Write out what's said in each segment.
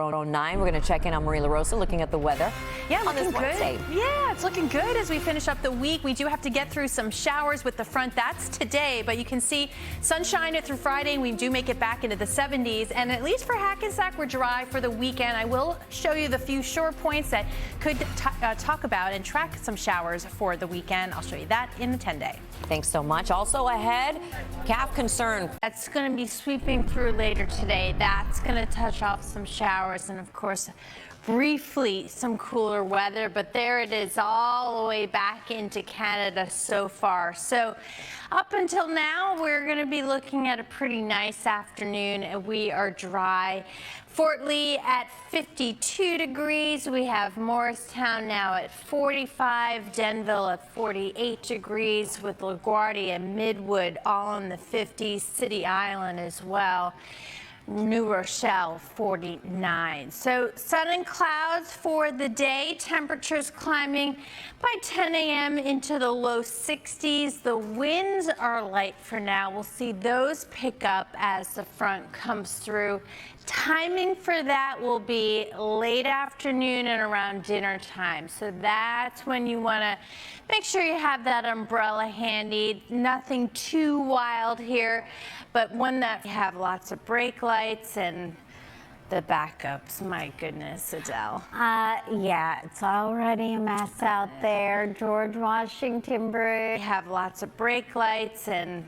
9. We're going to check in on Marie LaRosa looking at the weather. Yeah, on this Wednesday. Yeah, it's looking good as we finish up the week. We do have to get through some showers with the front. That's today, but you can see sunshine through Friday, and we do make it back into the 70s. And at least for Hackensack, we're dry for the weekend. I will show you the few short points that could talk about and track some showers for the weekend. I'll show you that in the 10-day. Thanks so much. Also ahead, calf concern. That's going to be sweeping through later today. That's going to touch off some showers and, of course, briefly some cooler weather, but there it is all the way back into Canada so far. So up until now, we're going to be looking at a pretty nice afternoon, and we are dry. Fort Lee at 52 degrees. We have Morristown now at 45, Denville at 48 degrees, with LaGuardia and Midwood all in the 50s, City Island as well. New Rochelle 49. So sun and clouds for the day. Temperatures climbing by 10 a.m. into the low 60s. The winds are light for now. We'll see those pick up as the front comes through. Timing for that will be late afternoon and around dinner time. So that's when you want to make sure you have that umbrella handy. Nothing too wild here, but one that you have lots of brake lights and the backups. My goodness, Adele. Yeah, it's already a mess out there. George Washington Bridge. You have lots of brake lights and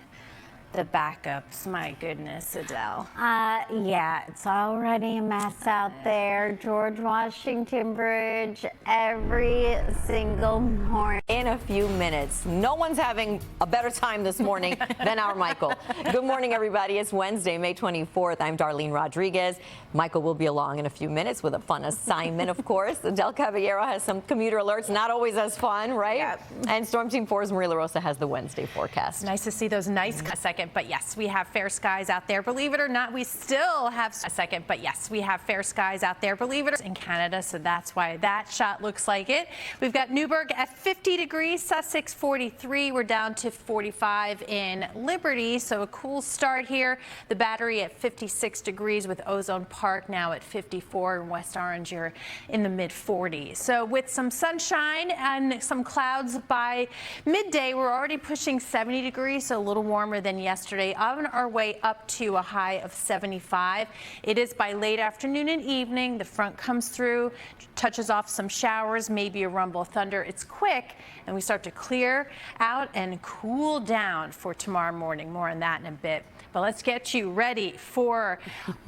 the backups. My goodness, Adele. Yeah, it's already a mess out there. George Washington Bridge every single morning. In a few minutes. No one's having a better time this morning than our Michael. Good morning, everybody. It's Wednesday, May 24th. I'm Darlene Rodriguez. Michael will be along in a few minutes with a fun assignment, of course. Adele Caballero has some commuter alerts, not always as fun, right? Yep. And Storm Team 4's Marie LaRosa has the Wednesday forecast. Nice to see those nice second. But yes, we have fair skies out there. Believe it or not, we still have a second. But yes, we have fair skies out there. Believe it or not, in Canada, so that's why that shot looks like it. We've got Newburgh at 50 degrees, Sussex 43. We're down to 45 in Liberty, so a cool start here. The Battery at 56 degrees with Ozone Park now at 54, and West Orange you're in the mid 40s. So with some sunshine and some clouds by midday, we're already pushing 70 degrees, so a little warmer than yesterday, on our way up to a high of 75. It is by late afternoon and evening. The front comes through, touches off some showers, maybe a rumble of thunder. It's quick, and we start to clear out and cool down for tomorrow morning. More on that in a bit. But let's get you ready for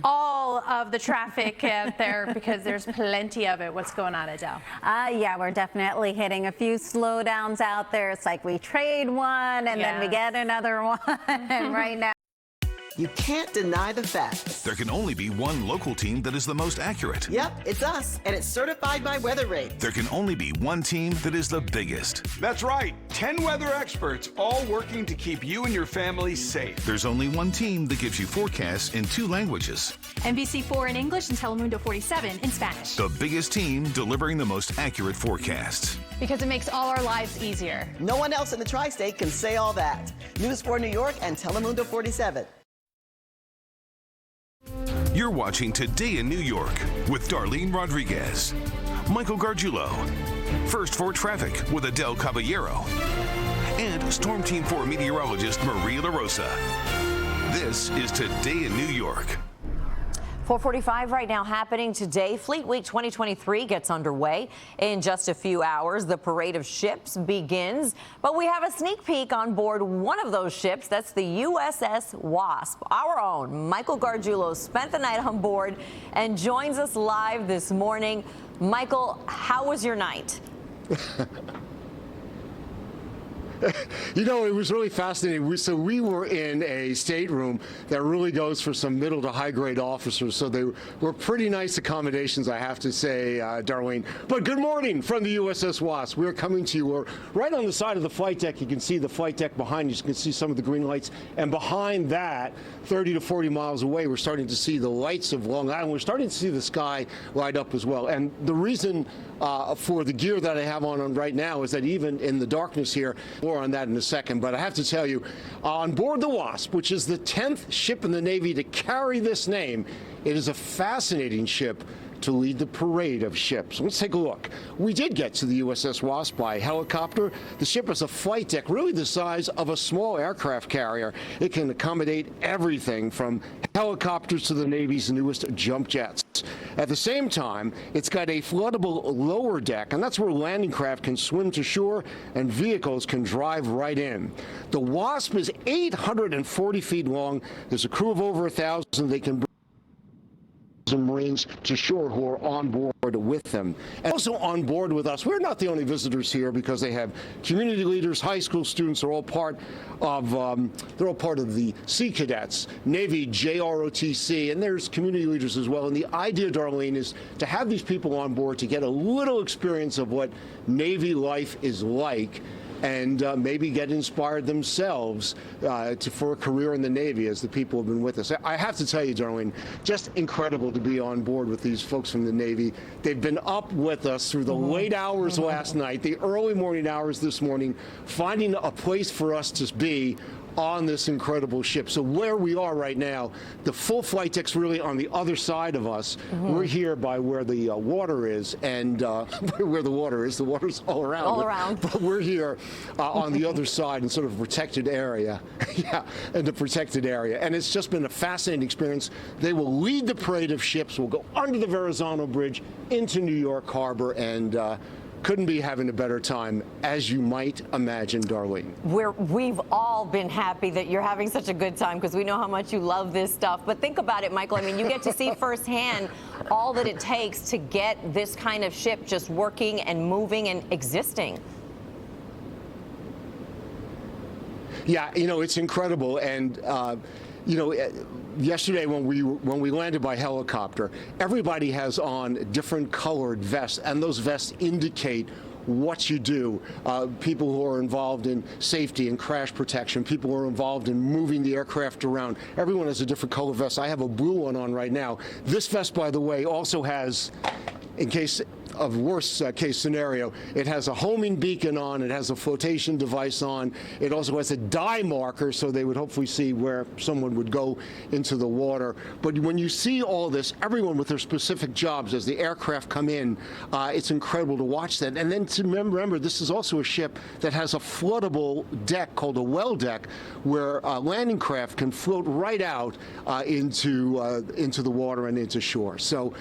all of the traffic out there, because there's plenty of it. What's going on, Adele? Yeah, we're definitely hitting a few slowdowns out there. It's like we trade one and then we get another one. And right now, you can't deny the facts. There can only be one local team that is the most accurate. Yep, it's us, and it's certified by WeatherRate. There can only be one team that is the biggest. That's right, 10 weather experts, all working to keep you and your family safe. There's only one team that gives you forecasts in 2 languages. NBC4 in English and Telemundo 47 in Spanish. The biggest team delivering the most accurate forecasts. Because it makes all our lives easier. No one else in the tri-state can say all that. News 4 New York and Telemundo 47. You're watching Today in New York with Darlene Rodriguez, Michael Gargiulo, First for Traffic with Adele Caballero, and Storm Team 4 meteorologist Marie LaRosa. This is Today in New York. 4:45 right now happening today. Fleet Week 2023 gets underway in just a few hours. The parade of ships begins, but we have a sneak peek on board one of those ships. That's the USS Wasp. Our own Michael Gargiulo spent the night on board and joins us live this morning. Michael, how was your night? You know, it was really fascinating. So we were in a stateroom that really goes for some middle to high grade officers. So they were pretty nice accommodations, I have to say, Darlene. But good morning from the USS Wasp. We're coming to you. We're right on the side of the flight deck. You can see the flight deck behind you. You can see some of the green lights. And behind that, 30 to 40 miles away, we're starting to see the lights of Long Island. We're starting to see the sky light up as well. And the reason for the gear that I have on right now is that even in the darkness here, more on that in a second, but I have to tell you, on board the Wasp, which is the 10th ship in the Navy to carry this name, it is a fascinating ship to lead the parade of ships. Let's take a look. We did get to the USS Wasp by helicopter. The ship has a flight deck really the size of a small aircraft carrier. It can accommodate everything from helicopters to the Navy's newest jump jets. At the same time, it's got a floodable lower deck, and that's where landing craft can swim to shore and vehicles can drive right in. The Wasp is 840 feet long. There's a crew of over 1,000. They can bring Marines to shore who are on board with them. And also on board with us, we're not the only visitors here because they have community leaders, high school students are all part of, they're all part of the Sea Cadets, Navy JROTC, and there's community leaders as well. And the idea, Darlene, is to have these people on board to get a little experience of what Navy life is like, and maybe get inspired themselves for a career in the Navy as the people have been with us. I have to tell you, Darlene, just incredible to be on board with these folks from the Navy. They've been up with us through the late hours last night, the early morning hours this morning, finding a place for us to be on this incredible ship. So where we are right now, the full flight deck's really on the other side of us. We're here by where the water is, and where the water's all around. All around. But we're here on the other side in sort of a protected area. Yeah, in the protected area. And it's just been a fascinating experience. They will lead the parade of ships. We'll go under the Verrazano Bridge into New York Harbor, and couldn't be having a better time, as you might imagine, Darlene. We've all been happy that you're having such a good time because we know how much you love this stuff. But think about it, Michael. I mean, you get to see firsthand all that it takes to get this kind of ship just working and moving and existing. Yeah, you know, it's incredible. And, you know, yesterday when we landed by helicopter, everybody has on different colored vests, and those vests indicate what you do. People who are involved in safety and crash protection, people who are involved in moving the aircraft around. Everyone has a different color vest. I have a blue one on right now. This vest, by the way, also has, in case of worst case scenario, it has a homing beacon on, it has a flotation device on, it also has a dive marker so they would hopefully see where someone would go into the water. But when you see all this, everyone with their specific jobs as the aircraft come in, it's incredible to watch that. And then to remember, this is also a ship that has a floatable deck called a well deck, where landing craft can float right out into the water and into shore. So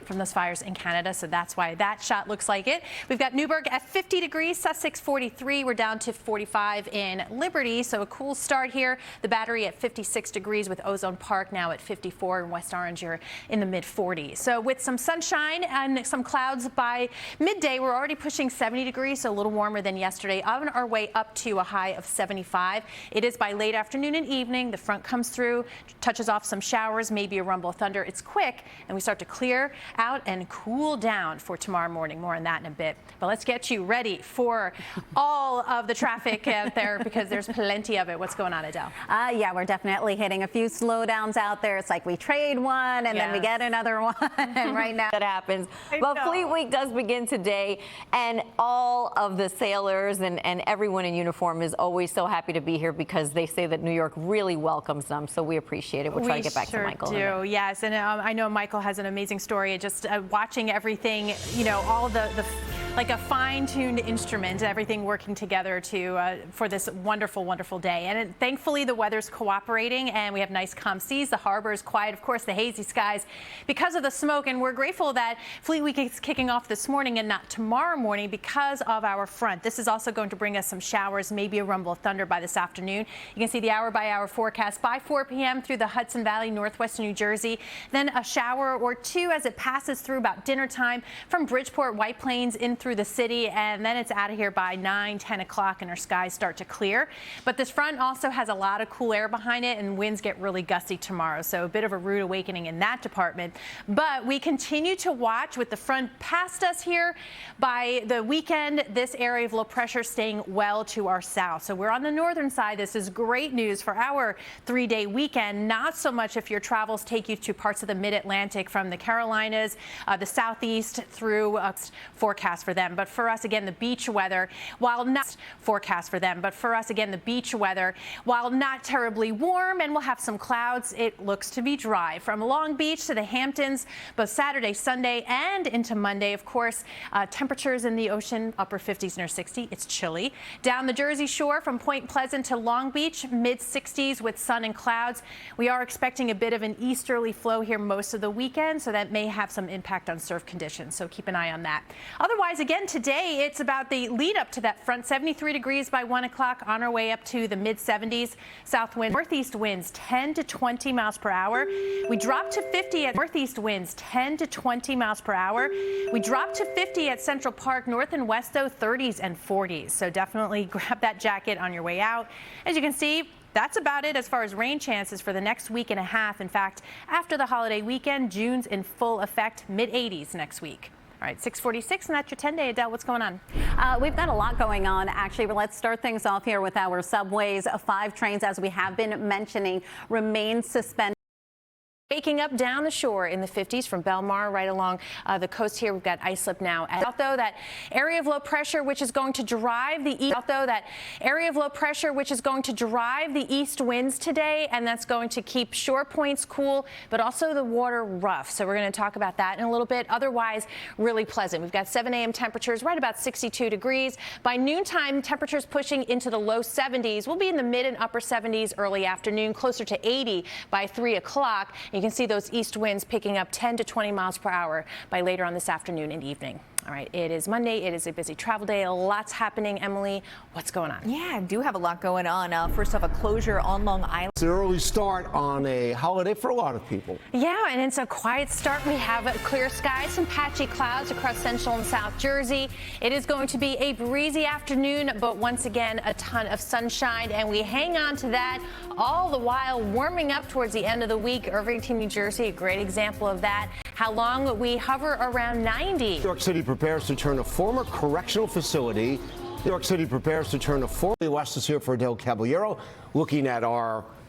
from those fires in Canada, so that's why that shot looks like it. We've got Newburgh at 50 degrees, Sussex 43. We're down to 45 in Liberty, so a cool start here. The Battery at 56 degrees with Ozone Park now at 54, and West Orange you're in the mid-40s. So with some sunshine and some clouds by midday, we're already pushing 70 degrees, so a little warmer than yesterday. On our way up to a high of 75. It is by late afternoon and evening. The front comes through, touches off some showers, maybe a rumble of thunder. It's quick, and we start to clear out and cool down for tomorrow morning. More on that in a bit. But let's get you ready for all of the traffic out there because there's plenty of it. What's going on, Adele? Yeah, we're definitely hitting a few slowdowns out there. It's like we trade one and then we get another one. And right now that happens. But Fleet Week does begin today, and all of the sailors and everyone in uniform is always so happy to be here because they say that New York really welcomes them. So we appreciate it. We'll try to get back to Michael. We sure do, yes. And I know Michael has an amazing story. Just watching everything, you know, all the like a fine-tuned instrument, everything working together for this wonderful, wonderful day. And thankfully, the weather's cooperating, and we have nice calm seas. The harbor is quiet, of course, the hazy skies because of the smoke. And we're grateful that Fleet Week is kicking off this morning and not tomorrow morning because of our front. This is also going to bring us some showers, maybe a rumble of thunder by this afternoon. You can see the hour-by-hour forecast by 4 p.m. through the Hudson Valley, northwestern New Jersey. Then a shower or two as it passes through about dinner time from Bridgeport, White Plains in through the city, and then it's out of here by 9, 10 o'clock and our skies start to clear. But this front also has a lot of cool air behind it, and winds get really gusty tomorrow, so a bit of a rude awakening in that department. But we continue to watch with the front past us here. By the weekend, this area of low pressure staying well to our south. So we're on the northern side. This is great news for our 3-day weekend. Not so much if your travels take you to parts of the mid-Atlantic from the Carolinas, the southeast through forecast for them. But for us, again, the beach weather, while not forecast for them, but for us, again, the beach weather, while not terribly warm and we'll have some clouds, it looks to be dry. From Long Beach to the Hamptons, both Saturday, Sunday, and into Monday, of course, temperatures in the ocean, upper 50s near 60. It's chilly. Down the Jersey Shore from Point Pleasant to Long Beach, mid 60s with sun and clouds. We are expecting a bit of an easterly flow here most of the weekend, so that may have some impact on surf conditions, so keep an eye on that. Otherwise, again, today it's about the lead up to that front. 73 degrees by 1 o'clock, on our way up to the mid 70s. South wind, northeast winds 10 to 20 miles per hour. We drop to 50 at northeast winds 10 to 20 miles per hour. We drop to 50 at Central Park. North and west, though, 30s and 40s. So definitely grab that jacket on your way out. As you can see, that's about it as far as rain chances for the next week and a half. In fact, after the holiday weekend, June's in full effect, mid 80s next week. All right, 6:46, and that's your 10-day. Adele, what's going on? We've got a lot going on, actually, but let's start things off here with our subways. 5 trains, as we have been mentioning, remain suspended. Waking up down the shore in the 50s from Belmar right along the coast here. We've got ice slip now. Although that area of low pressure, which is going to drive the east winds today, and that's going to keep shore points cool, but also the water rough. So we're going to talk about that in a little bit. Otherwise, really pleasant. We've got 7 a.m. temperatures right about 62 degrees. By noontime, temperatures pushing into the low 70s. We'll be in the mid and upper 70s early afternoon, closer to 80 by 3 o'clock. You can see those east winds picking up 10 to 20 miles per hour by later on this afternoon and evening. All right, it is Monday. It is a busy travel day. Lots happening. Emily, what's going on? Yeah, I do have a lot going on. First off, a closure on Long Island. It's an early start on a holiday for a lot of people. Yeah, and it's a quiet start. We have clear skies, some patchy clouds across central and south Jersey. It is going to be a breezy afternoon, but once again, a ton of sunshine, and we hang on to that all the while warming up towards the end of the week. Irvington, New Jersey, a great example of that. How long we hover around 90. New York City prepares to turn a former correctional facility. New York City prepares to turn a former. West is here for Adele Caballero, looking at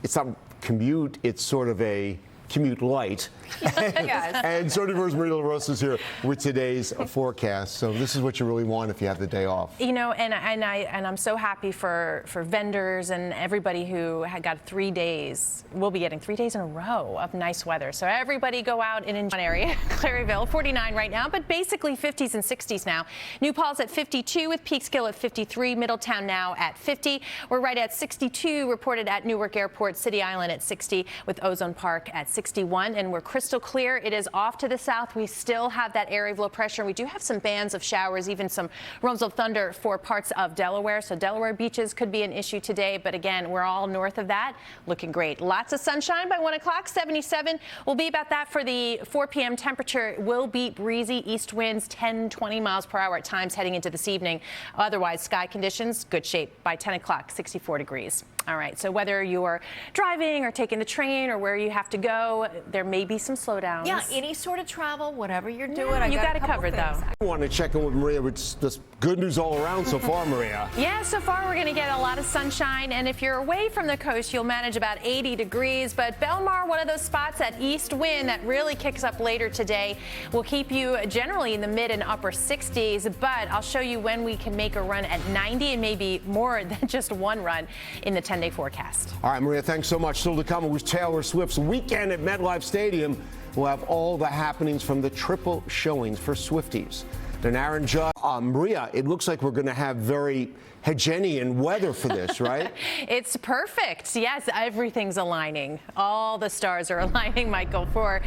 it's not commute, it's sort of a commute light. And Sony Maria LaRosa is here with today's forecast. So this is what you really want if you have the day off. You know, and I'm so happy for vendors and everybody who had got 3 days. We'll be getting 3 days in a row of nice weather. So everybody go out and enjoy area. Claryville, 49 right now, but basically 50s and 60s now. New Paltz at 52 with Peekskill at 53. Middletown now at 50. We're right at 62 reported at Newark Airport. City Island at 60 with Ozone Park at 61, and we're crystal clear. It is off to the south. We still have that area of low pressure. We do have some bands of showers, even some rumbles of thunder for parts of Delaware. So Delaware beaches could be an issue today, but again, we're all north of that. Looking great. Lots of sunshine by 1 o'clock. 77 will be about that for the 4 p.m. temperature. Will be breezy east winds, 10, 20 miles per hour at times heading into this evening. Otherwise, sky conditions, good shape by 10 o'clock, 64 degrees. All right, so whether you're driving or taking the train or where you have to go, there may be some slowdowns. Yeah, any sort of travel, whatever you're doing. You got it covered, though. I want to check in with Maria. It's just good news all around so far, Maria. Yeah, so far we're going to get a lot of sunshine, and if you're away from the coast, you'll manage about 80 degrees. But Belmar, one of those spots, that east wind that really kicks up later today, will keep you generally in the mid and upper 60s. But I'll show you when we can make a run at 90 and maybe more than just one run in the 10-day forecast. All right, Maria, thanks so much. Still to come, it was Taylor Swift's weekend at MetLife Stadium. We'll have all the happenings from the triple showings for Swifties. Then Aaron Judd, Maria, it looks like we're going to have very Hegelian weather for this, right? It's perfect. Yes, everything's aligning. All the stars are aligning, Michael, for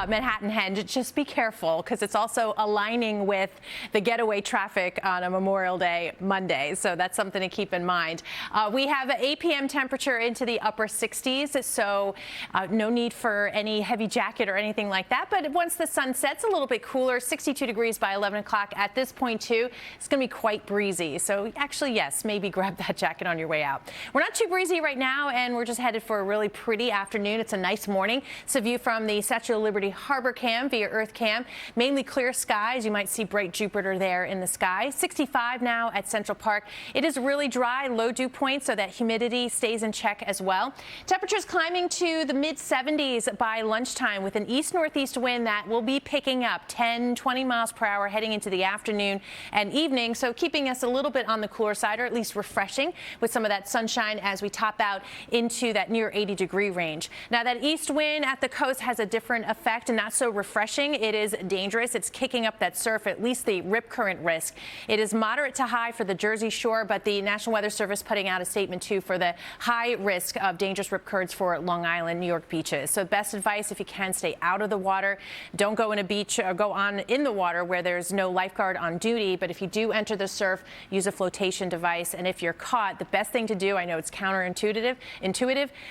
Manhattan Henge. Just be careful, because it's also aligning with the getaway traffic on a Memorial Day Monday. So that's something to keep in mind. We have an 8 p.m. temperature into the upper 60s, so no need for any heavy jacket or anything like that. But once the sun sets, a little bit cooler, 62 degrees by 11 o'clock. At this point, too, it's going to be quite breezy. So actually, yes, maybe grab that jacket on your way out. We're not too breezy right now, and we're just headed for a really pretty afternoon. It's a nice morning. It's a view from the Statue of Liberty Harbor Cam via Earth Cam. Mainly clear skies. You might see bright Jupiter there in the sky. 65 now at Central Park. It is really dry, low dew point, so that humidity stays in check as well. Temperatures climbing to the mid 70s by lunchtime with an east-northeast wind that will be picking up 10, 20 miles per hour heading into the afternoon. and evening, so keeping us a little bit on the cooler side, or at least refreshing with some of that sunshine as we top out into that near 80-degree range. Now, that east wind at the coast has a different effect and not so refreshing. It is dangerous. It's kicking up that surf, at least the rip current risk. It is moderate to high for the Jersey Shore, but the National Weather Service putting out a statement too for the high risk of dangerous rip currents for Long Island, New York beaches. So best advice, if you can, stay out of the water. Don't go in a beach or go on in the water where there's no lifeguard on duty. But if you do enter the surf, use a flotation device. And if you're caught, the best thing to do, I know it's counterintuitive,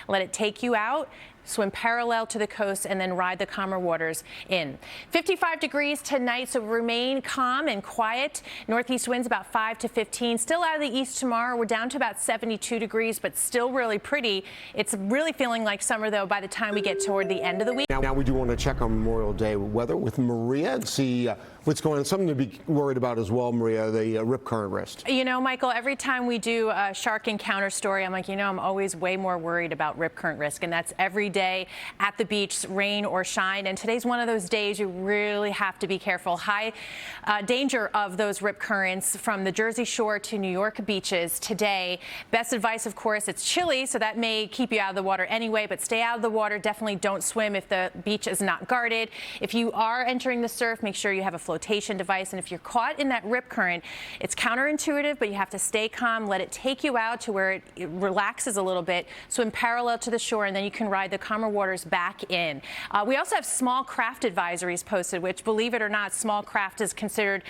let it take you out. Swim parallel to the coast and then ride the calmer waters in. 55 degrees tonight, so remain calm and quiet. Northeast winds about 5 to 15. Still out of the east tomorrow. We're down to about 72 degrees, but still really pretty. It's really feeling like summer, though, by the time we get toward the end of the week. Now we do want to check on Memorial Day weather with Maria and see what's going on. Something to be worried about as well, Maria, the rip current risk. You know, Michael, every time we do a shark encounter story, I'm like, you know, I'm always way more worried about rip current risk, and that's every day at the beach, rain or shine. And today's one of those days you really have to be careful. High danger of those rip currents from the Jersey Shore to New York beaches today. Best advice, of course, it's chilly, so that may keep you out of the water anyway, but stay out of the water. Definitely don't swim if the beach is not guarded. If you are entering the surf, make sure you have a flotation device. And if you're caught in that rip current, it's counterintuitive, but you have to stay calm, let it take you out to where it relaxes a little bit, swim parallel to the shore, and then you can ride the calmer waters back in. We also have small craft advisories posted, which, believe it or not, small craft is considered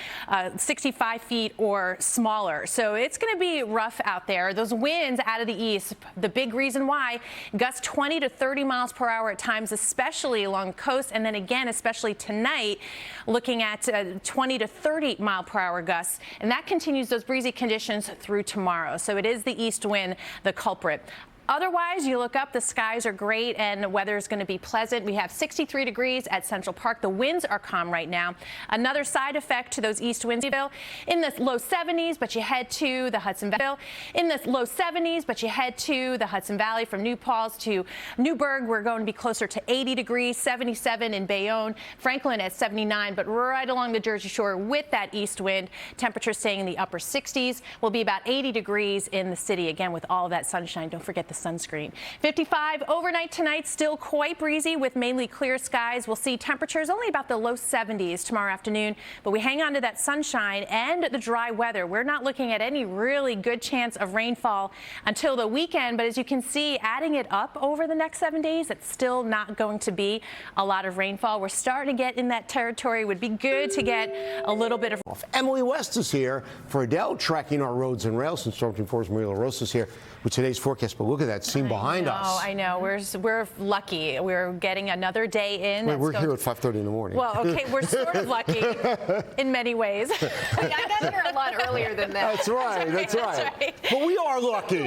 65 feet or smaller. So it's going to be rough out there. Those winds out of the east, the big reason why, gusts 20 to 30 miles per hour at times, especially along the coast. And then again, especially tonight, looking at 20 to 30 mile per hour gusts. And that continues those breezy conditions through tomorrow. So it is the east wind, the culprit. Otherwise, you look up, the skies are great and the weather is going to be pleasant. We have 63 degrees at Central Park. The winds are calm right now. Another side effect to those east winds in the low 70s, but you head to the Hudson Valley. In the low 70s, but you head to the Hudson Valley from New Paltz to Newburgh. We're going to be closer to 80 degrees, 77 in Bayonne, Franklin at 79, but right along the Jersey Shore with that east wind, temperatures staying in the upper 60s. Will be about 80 degrees in the city, again, with all of that sunshine. Don't forget the sunscreen. 55 overnight tonight, still quite breezy with mainly clear skies. We'll see temperatures only about the low 70s tomorrow afternoon, but we hang on to that sunshine and the dry weather. We're not looking at any really good chance of rainfall until the weekend, but as you can see, adding it up over the next 7 days, it's still not going to be a lot of rainfall. We're starting to get in that territory. It would be good to get a little bit of... Emily West is here for Adele, tracking our roads and rails, and Storm Team 4's Maria LaRosa is here with today's forecast. But look at that scene behind us. Oh, I know. We're lucky. We're getting another day in. We're here at 5:30 in the morning. Well, okay, we're sort of lucky in many ways. I got here a lot earlier than that. That's right. That's right. But we are lucky.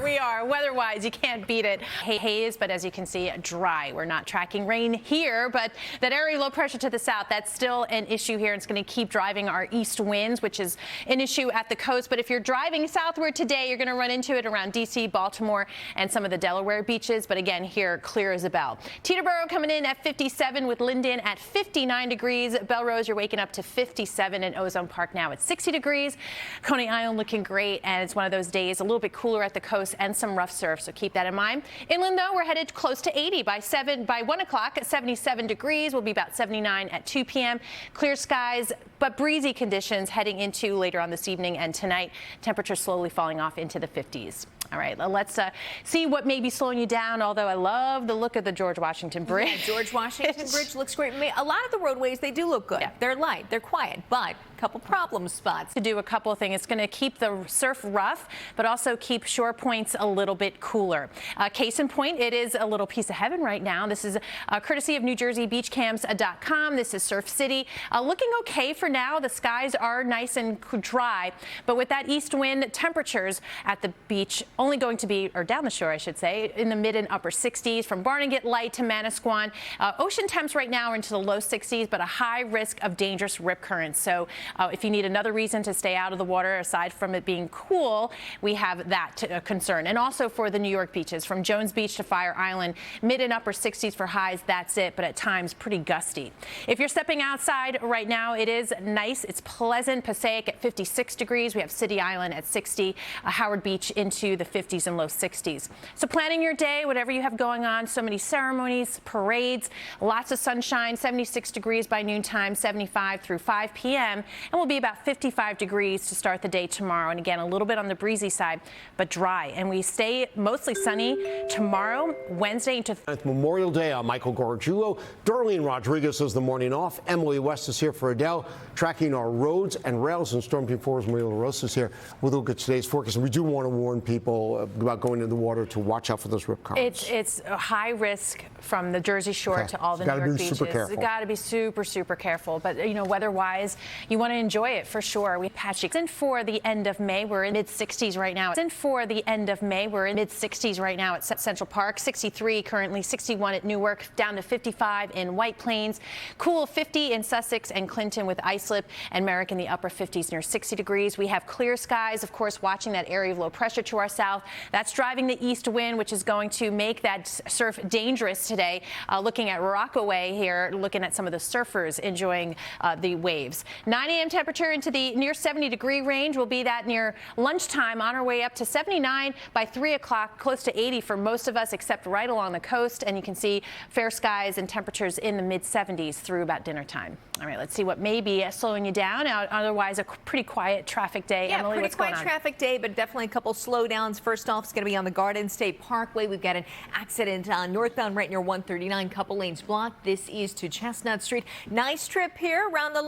We are. Weather-wise, you can't beat it. Haze, but as you can see, dry. We're not tracking rain here, but that area low pressure to the south, that's still an issue here. It's going to keep driving our east winds, which is an issue at the coast. But if you're driving southward today, you're going to run into it around D.C., Baltimore, and some of the Delaware beaches. But again, here, clear as a bell. Teterboro coming in at 57 with Linden at 59 degrees. Belrose, you're waking up to 57 in Ozone Park now at 60 degrees. Coney Island looking great, and it's one of those days a little bit cooler at the coast and some rough surf, so keep that in mind. Inland, though, we're headed close to 80 by 1 o'clock at 77 degrees. We'll be about 79 at 2 p.m. Clear skies, but breezy conditions heading into later on this evening and tonight. Temperatures slowly falling off into the 50s. All right, let's see what may be slowing you down, although I love the look of the George Washington Bridge. Yeah, George Washington Bridge looks great. A lot of the roadways, they do look good. Yeah. They're light, they're quiet, but a couple problem spots. To do a couple of things. It's going to keep the surf rough, but also keep shore points a little bit cooler. Case in point, it is a little piece of heaven right now. This is courtesy of NewJerseyBeachCams.com. This is Surf City. Looking okay for now. The skies are nice and dry, but with that east wind, temperatures at the beach only going to be, or down the shore I should say, in the mid and upper 60s from Barnegat Light to Manasquan. Ocean temps right now are into the low 60s, but a high risk of dangerous rip currents. So if you need another reason to stay out of the water aside from it being cool, we have that concern. And also for the New York beaches, from Jones Beach to Fire Island, mid and upper 60s for highs, that's it, but at times pretty gusty. If you're stepping outside right now, it is nice. It's pleasant. Passaic at 56 degrees. We have City Island at 60. Howard Beach into the 50s and low 60s. So planning your day, whatever you have going on, so many ceremonies, parades, lots of sunshine, 76 degrees by noontime, 75 through 5 p.m. And will be about 55 degrees to start the day tomorrow. And again, a little bit on the breezy side, but dry. And we stay mostly sunny tomorrow, Wednesday into Memorial Day. I'm Michael Gargiulo. Darlene Rodriguez is the morning off. Emily West is here for Adele, tracking our roads and rails, and Storm Team 4's Maria LaRosa is here. We'll look at today's forecast. And we do want to warn people about going into the water to watch out for those rip currents. It's a high risk from the Jersey Shore to all the New York beaches. You got to be super careful. But, you know, weather-wise, you want to enjoy it for sure. We patchy. And for the end of May, we're in mid-60s right now. And for the end of May, we're in mid-60s right now at Central Park. 63 currently, 61 at Newark, down to 55 in White Plains. Cool 50 in Sussex and Clinton with Islip, and Merrick in the upper 50s near 60 degrees. We have clear skies, of course, watching that area of low pressure to our south. That's driving the east wind, which is going to make that surf dangerous today. Looking at Rockaway here, looking at some of the surfers enjoying the waves. 9 a.m. temperature into the near 70-degree range. Will be that near lunchtime, on our way up to 79 by 3 o'clock, close to 80 for most of us, except right along the coast. And you can see fair skies and temperatures in the mid-70s through about dinner time. All right, let's see what may be slowing you down. Otherwise, a pretty quiet traffic day. Yeah, Emily, pretty quiet traffic day, but definitely a couple slowdowns. First off, it's going to be on the Garden State Parkway. We've got an accident northbound right near 139, couple lanes blocked. This is to Chestnut Street. Nice trip here around the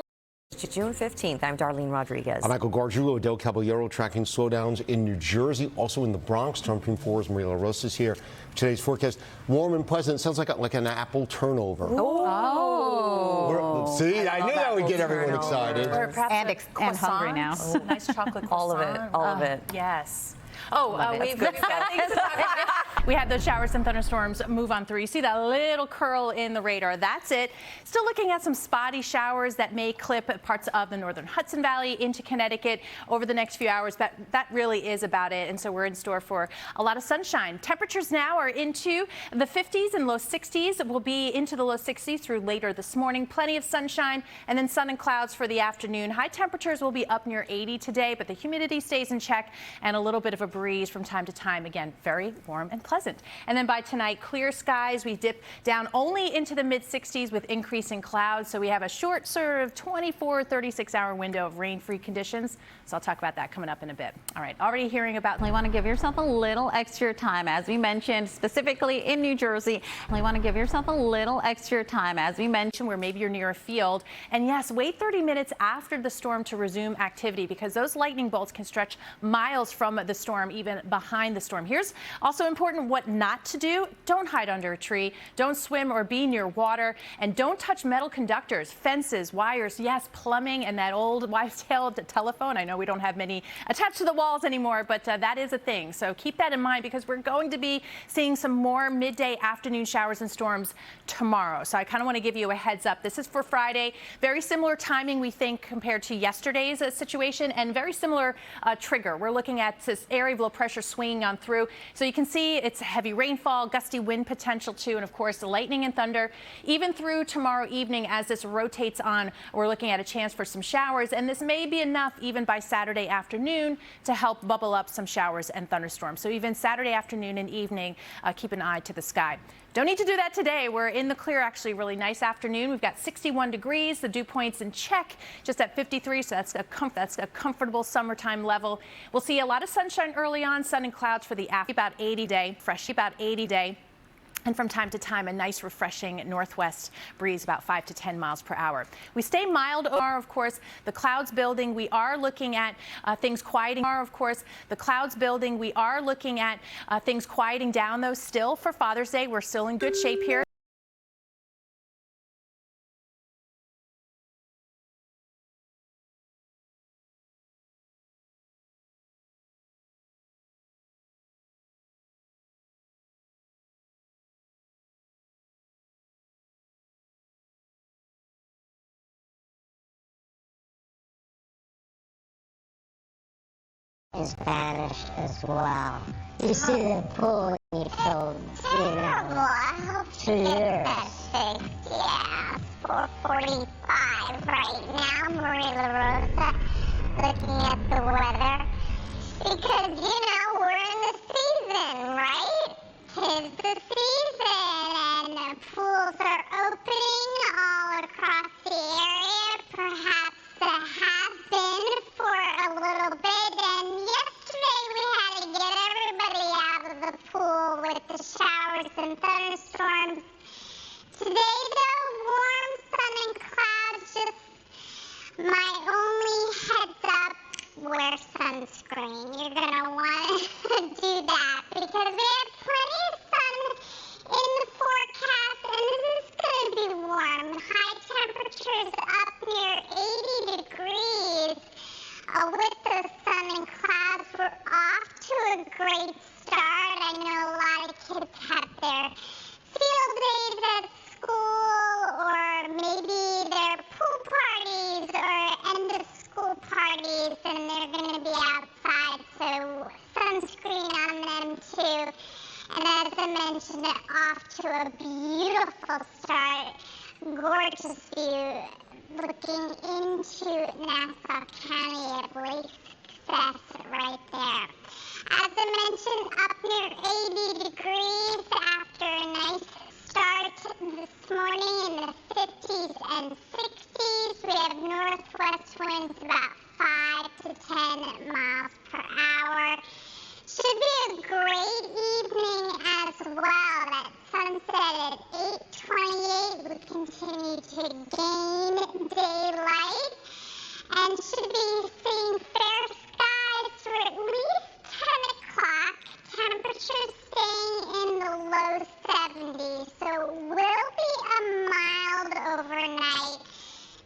June 15th. I'm Darlene Rodriguez. I'm Michael Gargiulo. Adele Caballero tracking slowdowns in New Jersey, also in the Bronx. Storm Team 4's Maria LaRosa is here. Today's forecast, warm and pleasant. Sounds like an apple turnover. Oh. See, I knew that would get everyone excited. And hungry now. Oh, nice chocolate croissant. All of it. All of it. Yes. We've got things to talk about. We had those showers and thunderstorms move on through. You see that little curl in the radar. That's it. Still looking at some spotty showers that may clip parts of the northern Hudson Valley into Connecticut over the next few hours. But that really is about it. And so we're in store for a lot of sunshine. Temperatures now are into the 50s and low 60s. We'll be into the low 60s through later this morning. Plenty of sunshine and then sun and clouds for the afternoon. High temperatures will be up near 80 today, but the humidity stays in check and a little bit of a breeze from time to time. Again, very warm and pleasant. And then by tonight, clear skies. We dip down only into the mid 60s with increasing clouds. So we have a short sort of 24, 36-hour window of rain-free conditions. So I'll talk about that coming up in a bit. All right, already hearing about. You want to give yourself a little extra time, as we mentioned, specifically in New Jersey. You want to give yourself a little extra time, as we mentioned, where maybe you're near a field. And yes, wait 30 minutes after the storm to resume activity, because those lightning bolts can stretch miles from the storm, even behind the storm. Here's also important what not to do. Don't hide under a tree. Don't swim or be near water. And don't touch metal conductors, fences, wires, yes, plumbing, and that old wives-tailed telephone. I know we don't have many attached to the walls anymore, but that is a thing. So keep that in mind, because we're going to be seeing some more midday afternoon showers and storms tomorrow. So I kind of want to give you a heads up. This is for Friday. Very similar timing, we think, compared to yesterday's situation, and very similar trigger. We're looking at this area of low pressure swinging on through. So you can see it's heavy rainfall, gusty wind potential too, and of course the lightning and thunder even through tomorrow evening. As this rotates on, we're looking at a chance for some showers, and this may be enough even by Saturday afternoon to help bubble up some showers and thunderstorms. So even Saturday afternoon and evening, keep an eye to the sky. Don't need to do that today. We're in the clear, actually. Really nice afternoon. We've got 61 degrees. The dew point's in check, just at 53, so that's a comfortable summertime level. We'll see a lot of sunshine early on, sun and clouds for the afternoon. About 80 day, fresh, about 80 day. And from time to time, a nice refreshing northwest breeze, about 5 to 10 miles per hour. We stay mild. Of course, the clouds building. We are looking at things quieting. Of course, the clouds building. We are looking at things quieting down, though, still for Father's Day. We're still in good shape here. in Spanish as well. You see the pool in your phones, you know. I hope to get fixed. Yeah, 4:45 right now, Maria LaRosa, looking at the weather. Because, you know, we're in the season, right? 'Tis the season, and the pools are opening all across the area. Perhaps have been for a little bit, and yesterday we had to get everybody out of the pool with the showers and thunderstorms. Today, though, warm sun and clouds. Just my only heads up, wear sunscreen. You're gonna want to do that because we have plenty of sun in the forecast, and this is gonna be warm. High temperatures up near 80 degrees. With the sun and clouds, we're off to a great start. I know a lot of kids have their field days at school, or maybe their pool parties or end of school parties, and they're going to be outside, so sunscreen on them too. And as I mentioned, off to a beautiful start. Gorgeous view looking into Nassau County at Lake Success right there. As I mentioned, up near 80 degrees after a nice start this morning in the 50s and 60s. We have northwest winds about 5 to 10 miles per hour. Should be a great evening as well. That sunset at 8:28 will continue to gain daylight and should be seeing fair skies for at least 10 o'clock. Temperatures staying in the low 70s, so will be a mild overnight.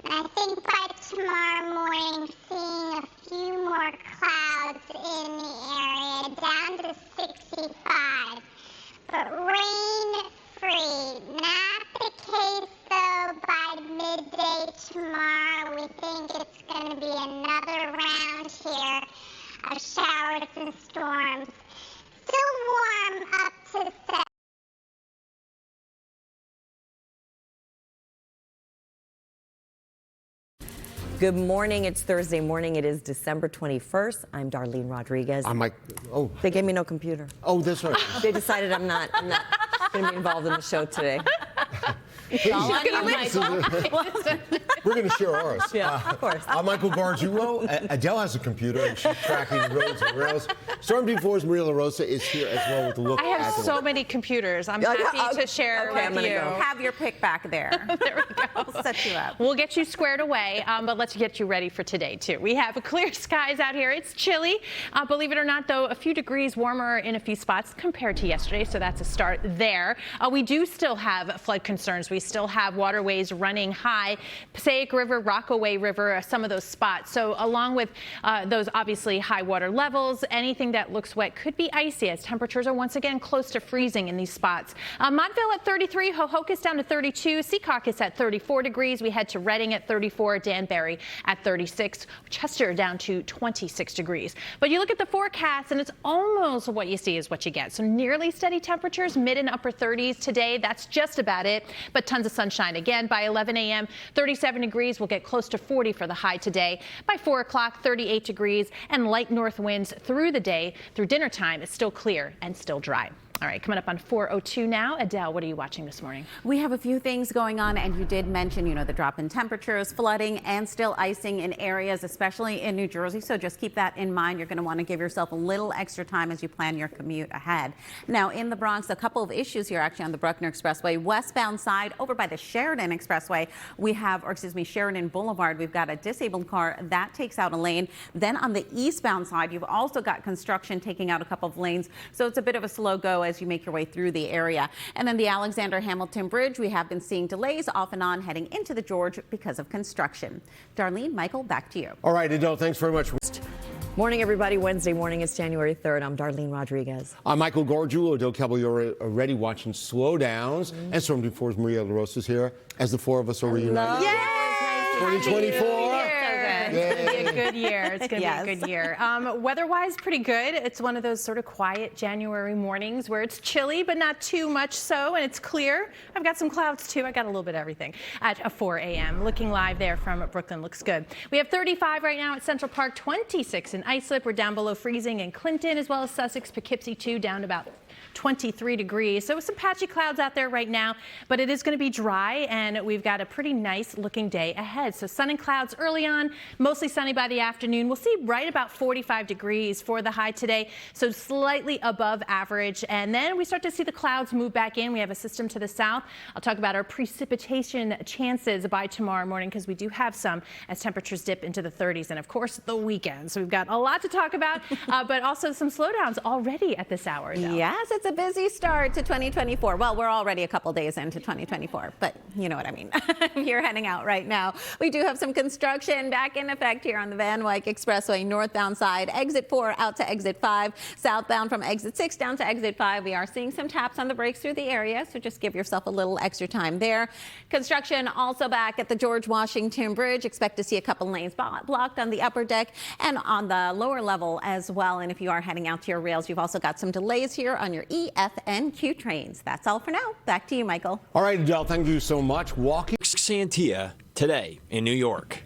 And I think by tomorrow morning, seeing a few more clouds in the area, down to 65. But rain-free. Not the case, though, by midday tomorrow. We think it's going to be another round here of showers and storms. Still warm up to 7. Good morning. It's Thursday morning. It is December 21st. I'm Darlene Rodriguez. I'm like, oh. They gave me no computer. Oh, that's right. They decided I'm not going to be involved in the show today. We're going to share ours. Yeah, of course. I'm Michael Gargiulo. Adele has a computer, and she's tracking roads and rails. Storm Team 4's Maria LaRosa is here as well with a look I have at so many computers. I'm happy to share with you. Have your pick back there. There we go. I'll set you up. We'll get you squared away, but let's get you ready for today, too. We have clear skies out here. It's chilly. Believe it or not, though, a few degrees warmer in a few spots compared to yesterday, so that's a start there. We do still have flood concerns. We still have waterways running high. Passaic River, Rockaway River, some of those spots. So along with those obviously high water levels, anything that looks wet could be icy as temperatures are once again close to freezing in these spots. Montville at 33, Hohokus down to 32, Secaucus at 34 degrees. We head to Reading at 34, Danbury at 36, Chester down to 26 degrees. But you look at the forecast and it's almost what you see is what you get. So nearly steady temperatures, mid and upper 30s today. That's just about it. But tons of sunshine again by 11 a.m. 37 degrees. We'll get close to 40 for the high today. By 4 o'clock, 38 degrees and light north winds through the day. Through dinner time, it's still clear and still dry. All right, coming up on 4:02 now. Adele, what are you watching this morning? We have a few things going on, and you did mention, the drop in temperatures, flooding, and still icing in areas, especially in New Jersey. So just keep that in mind. You're going to want to give yourself a little extra time as you plan your commute ahead. Now, in the Bronx, a couple of issues here actually on the Bruckner Expressway. Westbound side, over by the Sheridan Expressway, we have, Sheridan Boulevard, we've got a disabled car that takes out a lane. Then on the eastbound side, you've also got construction taking out a couple of lanes. So it's a bit of a slow go as you make your way through the area. And then the Alexander Hamilton Bridge, we have been seeing delays off and on heading into the George because of construction. Darlene, Michael, back to you. All right, Adele, thanks very much. Morning, everybody. Wednesday morning is January 3rd. I'm Darlene Rodriguez. I'm Michael Gargiulo. Adele Caballero already watching slowdowns. And Storm Team 4's Maria LaRosa is here as the four of us are reunited. Yay! 2024. It's going to be a good year. It's going to Yes. be a good year. Weather-wise, pretty good. It's one of those sort of quiet January mornings where it's chilly, but not too much so, and it's clear. I've got some clouds, too. I got a little bit of everything at 4 a.m. Looking live there from Brooklyn. Looks good. We have 35 right now at Central Park, 26 in Islip. We're down below freezing in Clinton, as well as Sussex, Poughkeepsie, too, down to about 23 degrees. So some patchy clouds out there right now, but it is going to be dry, and we've got a pretty nice looking day ahead. So sun and clouds early on, mostly sunny by the afternoon. We'll see right about 45 degrees for the high today, so slightly above average. And then we start to see the clouds move back in. We have a system to the south. I'll talk about our precipitation chances by tomorrow morning, because we do have some as temperatures dip into the 30s, and of course the weekend. So we've got a lot to talk about, but also some slowdowns already at this hour. Yes, it's a busy start to 2024. Well, we're already a couple days into 2024, but you know what I mean. If you're heading out right now, we do have some construction back in effect here on the Van Wyck Expressway northbound side, exit 4 out to exit 5, southbound from exit 6 down to exit 5. We are seeing some taps on the brakes through the area, so just give yourself a little extra time there. Construction also back at the George Washington Bridge. Expect to see a couple lanes blocked on the upper deck and on the lower level as well. And if you are heading out to your rails, you've also got some delays here on your E, F, and Q trains. That's all for now. Back to you, Michael. All right, Adele, thank you so much. Walking Santia today in New York.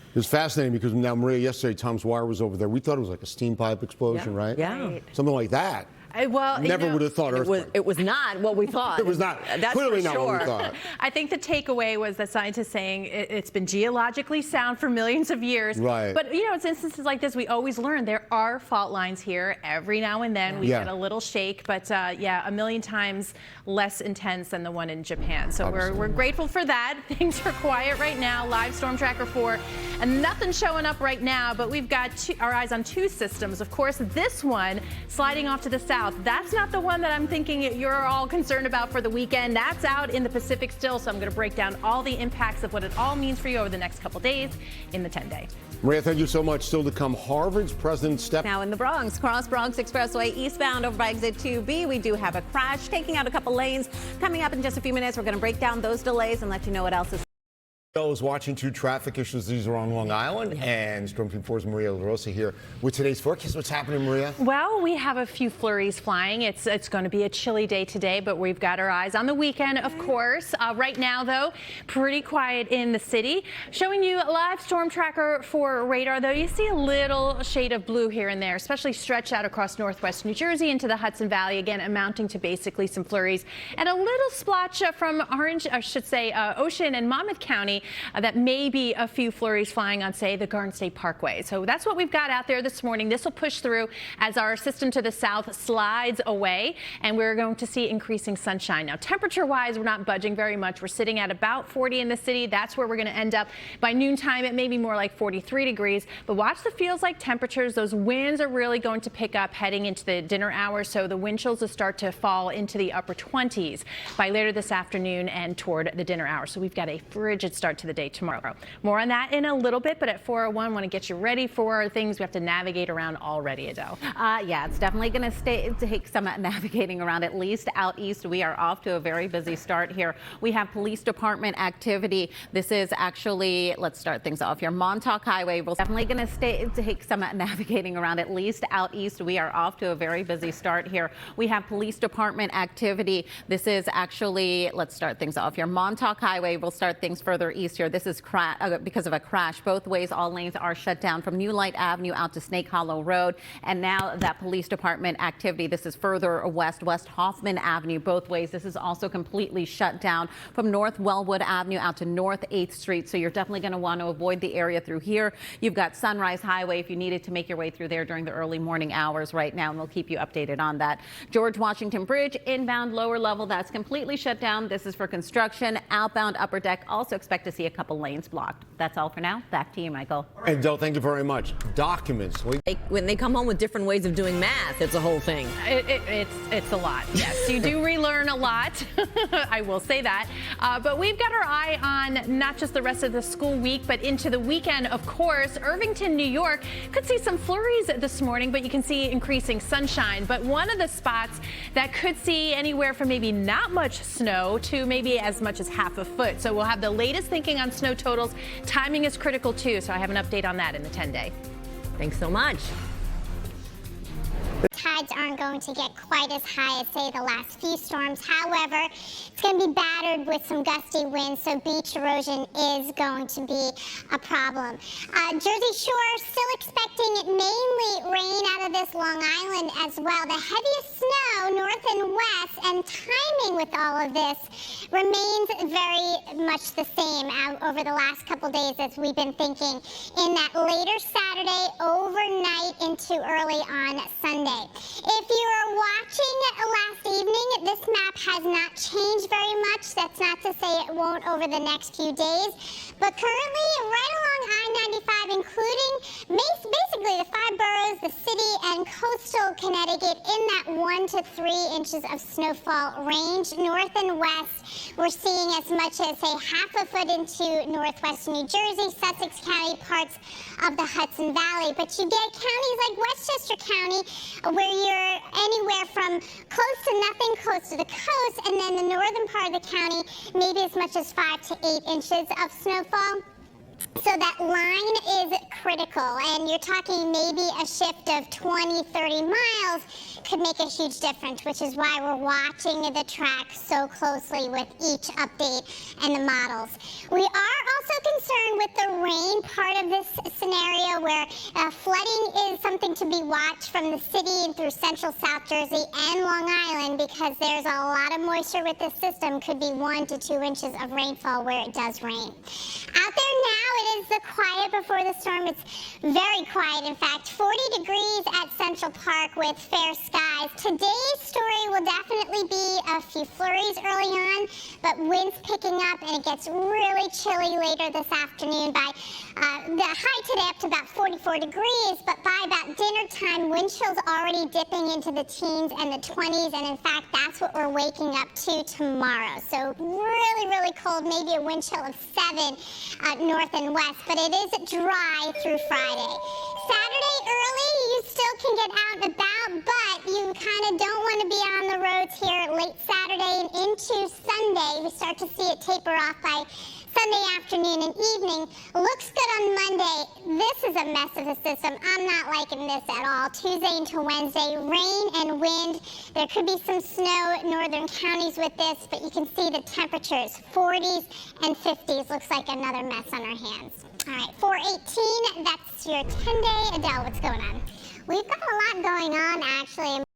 It was fascinating because now, Maria, yesterday Tom's Wire was over there. We thought it was like a steam pipe explosion, right? Yeah. Something like that. Well, Never would have thought it was not what we thought. It was not. That's Clearly for not sure. what we thought. I think the takeaway was that scientists saying it's been geologically sound for millions of years. Right. But, you know, it's instances like this we always learn there are fault lines here. Every now and then we get a little shake, but yeah, a million times less intense than the one in Japan. So we're grateful for that. Things are quiet right now. Live Storm Tracker 4, and nothing showing up right now, but we've got our eyes on two systems. Of course, this one sliding off to the south. That's not the one that I'm thinking you're all concerned about for the weekend. That's out in the Pacific still, so I'm going to break down all the impacts of what it all means for you over the next couple days in the 10-day. Maria, thank you so much. Still to come, Harvard's President Step. Now in the Bronx, cross Bronx Expressway eastbound over by exit 2B, we do have a crash taking out a couple lanes. Coming up in just a few minutes, we're going to break down those delays and let you know what else is. Those watching two traffic issues. These are on Long Island, and Storm Team 4's Maria LaRosa here with today's forecast. What's happening, Maria? Well, we have a few flurries flying. It's going to be a chilly day today, but we've got our eyes on the weekend, of course. Right now, though, pretty quiet in the city. Showing you live storm tracker for radar, though. You see a little shade of blue here and there, especially stretched out across northwest New Jersey into the Hudson Valley, again, amounting to basically some flurries. And a little splotch from Ocean and Monmouth County. That may be a few flurries flying on, say, the Garden State Parkway. So that's what we've got out there this morning. This will push through as our system to the south slides away, and we're going to see increasing sunshine. Now, temperature-wise, we're not budging very much. We're sitting at about 40 in the city. That's where we're going to end up. By noontime, it may be more like 43 degrees. But watch the feels-like temperatures. Those winds are really going to pick up heading into the dinner hour, so the wind chills will start to fall into the upper 20s by later this afternoon and toward the dinner hour. So we've got a frigid start to the day tomorrow. More on that in a little bit, but at 4:01, want to get you ready for things we have to navigate around already, Adele. Yeah, it's definitely going to take some navigating around, at least out east. We are off to a very busy start here. We have police department activity. This is actually, let's start things off here. Montauk Highway. We're definitely going to take some navigating around, at least out east. We are off to a very busy start here. We have police department activity. This is actually, let's start things off here. Montauk Highway. We'll start things further east here. This is because of a crash. Both ways, all lanes are shut down from New Light Avenue out to Snake Hollow Road. And now that police department activity, this is further west, West Hoffman Avenue, both ways. This is also completely shut down from North Wellwood Avenue out to North 8th Street. So you're definitely going to want to avoid the area through here. You've got Sunrise Highway if you needed to make your way through there during the early morning hours right now, and we'll keep you updated on that. George Washington Bridge, inbound lower level, that's completely shut down. This is for construction. Outbound upper deck, also expect to see a couple lanes blocked. That's all for now. Back to you, Michael. And Del, thank you very much. Documents. When they come home with different ways of doing math, it's a whole thing. It's a lot. Yes, you do relearn a lot. I will say that. But we've got our eye on not just the rest of the school week, but into the weekend, of course. Irvington, New York could see some flurries this morning, but you can see increasing sunshine. But one of the spots that could see anywhere from maybe not much snow to maybe as much as half a foot. So we'll have the latest thing thinking on snow totals. Timing is critical too, so I have an update on that in the 10-day. Thanks so much. Tides aren't going to get quite as high as, say, the last few storms. However, it's going to be battered with some gusty winds, so beach erosion is going to be a problem. Jersey Shore still expecting mainly rain out of this Long Island as well. The heaviest snow north and west, and timing with all of this remains very much the same over the last couple days as we've been thinking, in that later Saturday, overnight into early on Sunday. If you are watching last evening, this map has not changed very much. That's not to say it won't over the next few days. But currently, right along I-95, including basically the 5 boroughs, the city, and coastal Connecticut, in that 1 to 3 inches of snowfall range. North and west, we're seeing as much as, say, half a foot into northwestern New Jersey, Sussex County, parts of the Hudson Valley. But you get counties like Westchester County, where you're anywhere from close to nothing close to the coast, and then the northern part of the county, maybe as much as 5 to 8 inches of snowfall. So that line is critical, and you're talking maybe a shift of 20, 30 miles could make a huge difference, which is why we're watching the track so closely with each update and the models. We are also concerned with the rain part of this scenario, where flooding is something to be watched from the city and through central South Jersey and Long Island, because there's a lot of moisture with this system. Could be 1 to 2 inches of rainfall where it does rain. Out there now, it is the quiet before the storm. It's very quiet, in fact. 40 degrees at Central Park with fair skies. Today's story will definitely be a few flurries early on, but winds picking up, and it gets really chilly later this afternoon. By the high today up to about 44 degrees, but by about dinner time, wind chills already dipping into the teens and the 20s, and in fact, that's what we're waking up to tomorrow. So really, really cold, maybe a wind chill of 7 north and west, but it is dry through Friday. Saturday early, you still can get out and about, but you kind of don't want to be on the roads here late Saturday and into Sunday. We start to see it taper off by Sunday afternoon and evening. Looks good on Monday. This is a mess of a system. I'm not liking this at all. Tuesday into Wednesday, rain and wind. There could be some snow in northern counties with this, but you can see the temperatures, 40s and 50s. Looks like another mess on our hands. All right, 4:18, that's your 10-day. Adele, what's going on? We've got a lot going on, actually.